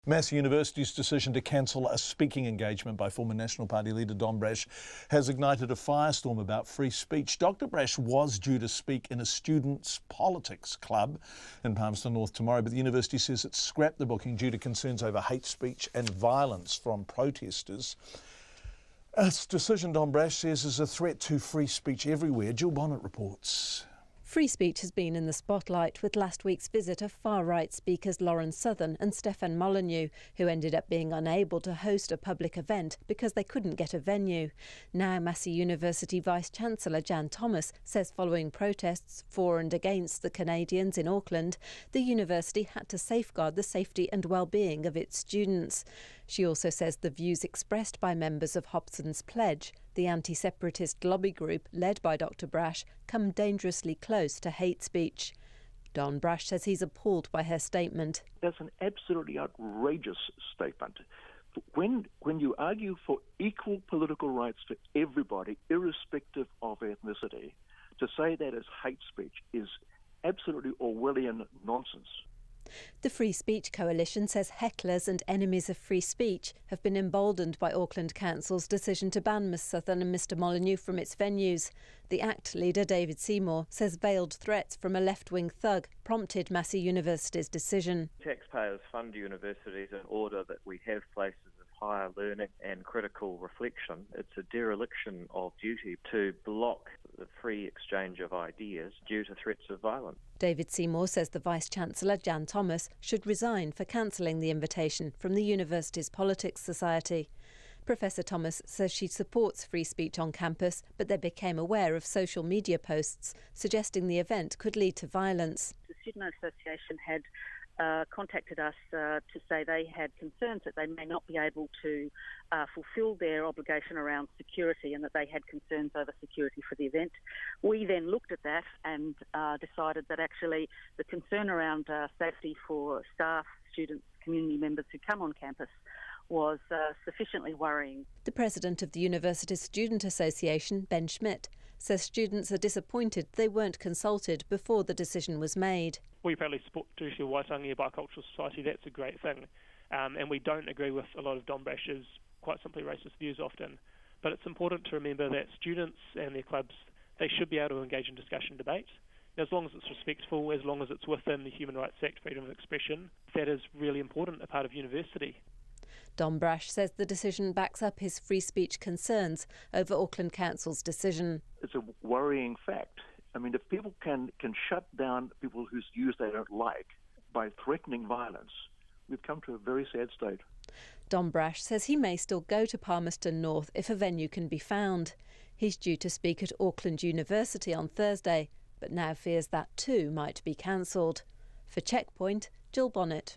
Massey University's decision to cancel a speaking engagement by former National Party leader Don Brash has ignited a firestorm about free speech. Dr Brash was due to speak in a students' politics club in Palmerston North tomorrow, but the university says it's scrapped the booking due to concerns over hate speech and violence from protesters. A decision, Don Brash says, is a threat to free speech everywhere. Jill Bonnet reports. Free speech has been in the spotlight with last week's visit of far-right speakers Lauren Southern and Stefan Molyneux, who ended up being unable to host a public event because they couldn't get a venue. Now Massey University Vice-Chancellor Jan Thomas says following protests for and against the Canadians in Auckland, the university had to safeguard the safety and well-being of its students. She also says the views expressed by members of Hobson's Pledge, the anti-separatist lobby group led by Dr Brash, come dangerously close to hate speech. Don Brash says he's appalled by her statement. That's an absolutely outrageous statement. When you argue for equal political rights for everybody, irrespective of ethnicity, to say that is hate speech is absolutely Orwellian nonsense. The Free Speech Coalition says hecklers and enemies of free speech have been emboldened by Auckland Council's decision to ban Ms Southern and Mr Molyneux from its venues. The ACT leader, David Seymour, says veiled threats from a left-wing thug prompted Massey University's decision. Taxpayers fund universities in order that we have places of higher learning and critical reflection. It's a dereliction of duty to block the free exchange of ideas due to threats of violence. David Seymour says the Vice-Chancellor, Jan Thomas, should resign for cancelling the invitation from the university's Politics Society. Professor Thomas says she supports free speech on campus, but they became aware of social media posts suggesting the event could lead to violence. The Student Association had contacted us to say they had concerns that they may not be able to fulfil their obligation around security and that they had concerns over security for the event. We then looked at that and decided that actually the concern around safety for staff, students, community members who come on campus was sufficiently worrying. The president of the University's Student Association, Ben Schmidt, says students are disappointed they weren't consulted before the decision was made. We proudly support Traditional Waitangi Bicultural Society. That's a great thing. And we don't agree with a lot of Don Brash's quite simply racist views often. But it's important to remember that students and their clubs, they should be able to engage in discussion and debate. As long as it's respectful, as long as it's within the Human Rights Act, freedom of expression, that is really important, a part of university. Don Brash says the decision backs up his free speech concerns over Auckland Council's decision. It's a worrying fact. I mean, if people can shut down people whose views they don't like by threatening violence, we've come to a very sad state. Don Brash says he may still go to Palmerston North if a venue can be found. He's due to speak at Auckland University on Thursday, but now fears that too might be cancelled. For Checkpoint, Jill Bonnet.